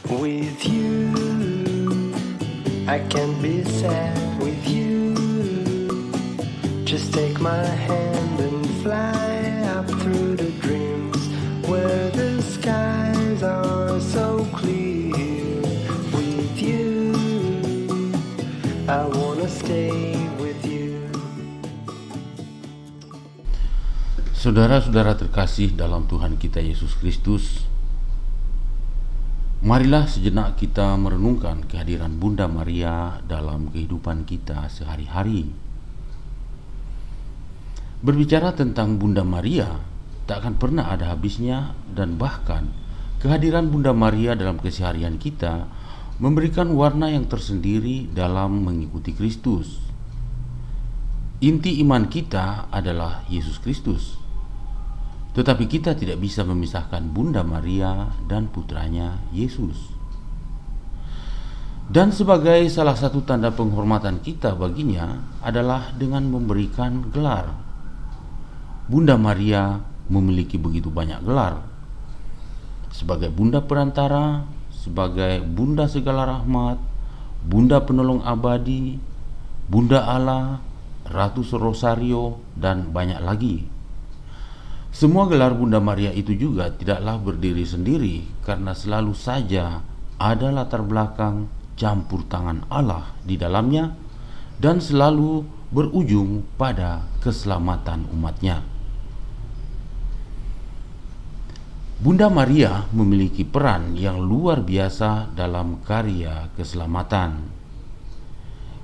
With you, I can't be sad with you. Just take my hand and fly up through the dreams where the skies are so clear. With you, I wanna stay with you. Saudara-saudara terkasih dalam Tuhan kita Yesus Kristus, marilah sejenak kita merenungkan kehadiran Bunda Maria dalam kehidupan kita sehari-hari. Berbicara tentang Bunda Maria tak akan pernah ada habisnya, dan bahkan kehadiran Bunda Maria dalam keseharian kita memberikan warna yang tersendiri dalam mengikuti Kristus. Inti iman kita adalah Yesus Kristus. Tetapi kita tidak bisa memisahkan Bunda Maria dan putranya Yesus. Dan sebagai salah satu tanda penghormatan kita baginya adalah dengan memberikan gelar. Bunda Maria memiliki begitu banyak gelar. Sebagai Bunda Perantara, sebagai Bunda Segala Rahmat, Bunda Penolong Abadi, Bunda Allah, Ratu Rosario, dan banyak lagi. Semua gelar Bunda Maria itu juga tidaklah berdiri sendiri, karena selalu saja ada latar belakang campur tangan Allah di dalamnya dan selalu berujung pada keselamatan umatnya. Bunda Maria memiliki peran yang luar biasa dalam karya keselamatan.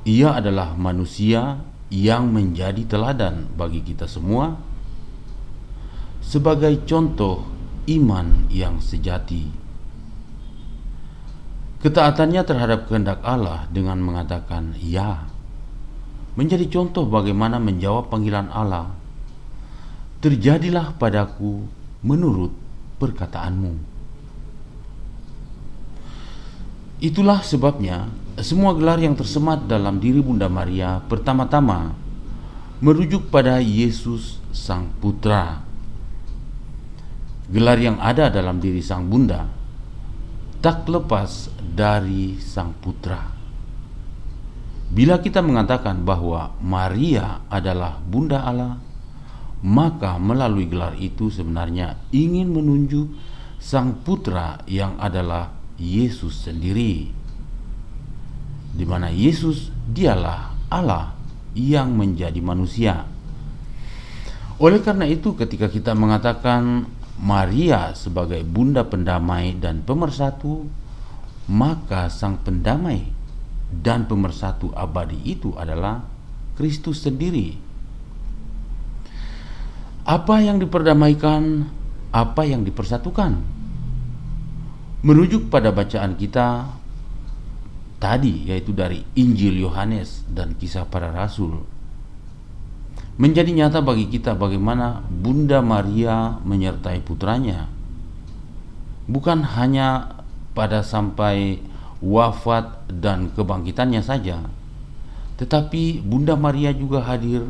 Ia adalah manusia yang menjadi teladan bagi kita semua, sebagai contoh iman yang sejati. Ketaatannya terhadap kehendak Allah dengan mengatakan ya menjadi contoh bagaimana menjawab panggilan Allah. Terjadilah padaku menurut perkataanmu. Itulah sebabnya semua gelar yang tersemat dalam diri Bunda Maria pertama-tama merujuk pada Yesus Sang Putra. Gelar yang ada dalam diri Sang Bunda tak lepas dari Sang Putra. Bila kita mengatakan bahwa Maria adalah Bunda Allah, maka melalui gelar itu sebenarnya ingin menunjuk Sang Putra yang adalah Yesus sendiri, di mana Yesus dialah Allah yang menjadi manusia. Oleh karena itu, ketika kita mengatakan Maria sebagai Bunda Pendamai dan Pemersatu, maka Sang Pendamai dan Pemersatu abadi itu adalah Kristus sendiri. Apa yang diperdamaikan, apa yang dipersatukan? Merujuk pada bacaan kita tadi, yaitu dari Injil Yohanes dan Kisah Para Rasul, menjadi nyata bagi kita bagaimana Bunda Maria menyertai putranya, bukan hanya pada sampai wafat dan kebangkitannya saja, tetapi Bunda Maria juga hadir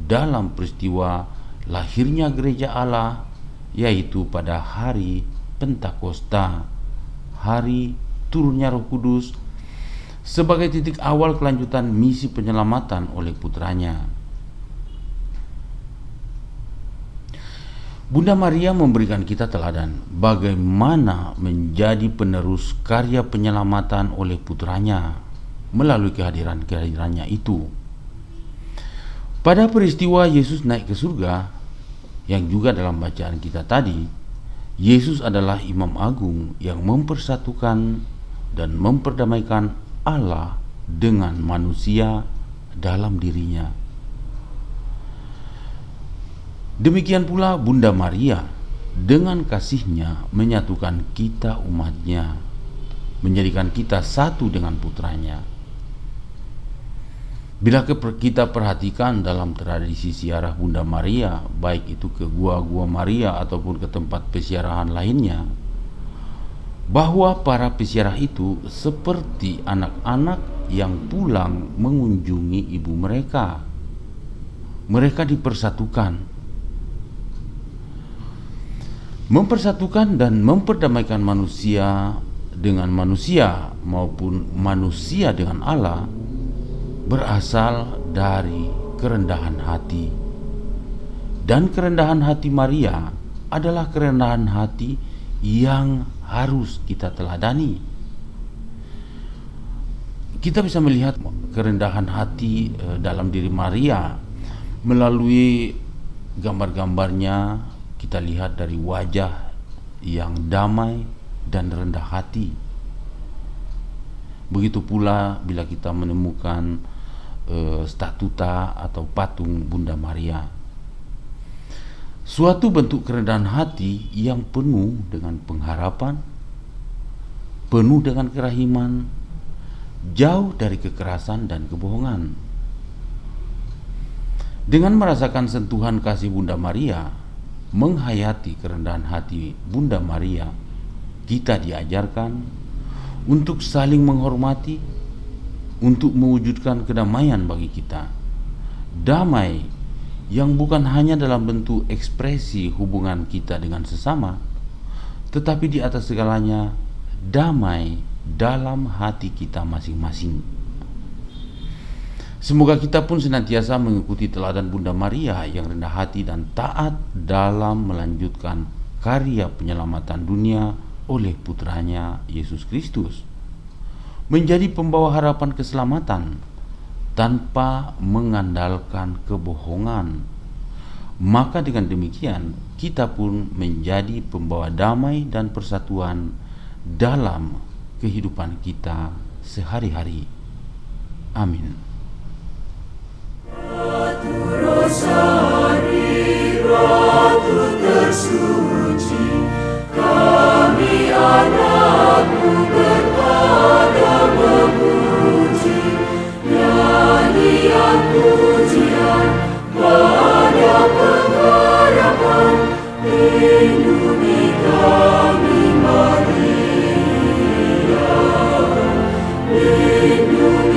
dalam peristiwa lahirnya gereja Allah, yaitu pada hari Pentakosta, hari turunnya Roh Kudus, sebagai titik awal kelanjutan misi penyelamatan oleh putranya. Bunda Maria memberikan kita teladan bagaimana menjadi penerus karya penyelamatan oleh putranya melalui kehadirannya itu. Pada peristiwa Yesus naik ke surga, yang juga dalam bacaan kita tadi, Yesus adalah Imam Agung yang mempersatukan dan memperdamaikan Allah dengan manusia dalam dirinya. Demikian pula Bunda Maria dengan kasihnya menyatukan kita umatnya, menjadikan kita satu dengan putranya. Bila kita perhatikan dalam tradisi ziarah Bunda Maria, baik itu ke gua-gua Maria ataupun ke tempat peziarahan lainnya, bahwa para peziarah itu seperti anak-anak yang pulang mengunjungi ibu mereka. Mereka dipersatukan, mempersatukan dan memperdamaikan manusia dengan manusia maupun manusia dengan Allah berasal dari kerendahan hati. Dan kerendahan hati Maria adalah kerendahan hati yang harus kita teladani. Kita bisa melihat kerendahan hati dalam diri Maria melalui gambar-gambarnya. Kita lihat dari wajah yang damai dan rendah hati. Begitu pula bila kita menemukan statuta atau patung Bunda Maria, suatu bentuk kerendahan hati yang penuh dengan pengharapan, penuh dengan kerahiman, jauh dari kekerasan dan kebohongan. Dengan merasakan sentuhan kasih Bunda Maria, menghayati kerendahan hati Bunda Maria, kita diajarkan untuk saling menghormati, untuk mewujudkan kedamaian bagi kita. Damai yang bukan hanya dalam bentuk ekspresi hubungan kita dengan sesama, tetapi di atas segalanya damai dalam hati kita masing-masing. Semoga kita pun senantiasa mengikuti teladan Bunda Maria yang rendah hati dan taat dalam melanjutkan karya penyelamatan dunia oleh putranya Yesus Kristus, menjadi pembawa harapan keselamatan tanpa mengandalkan kebohongan. Maka dengan demikian kita pun menjadi pembawa damai dan persatuan dalam kehidupan kita sehari-hari. Amin. Ratu Rosari, Ratu tersuci, kami anak-Mu berpada memuji, nyanyian pujian pada pengharapan, lindungi kami Maria, lindungi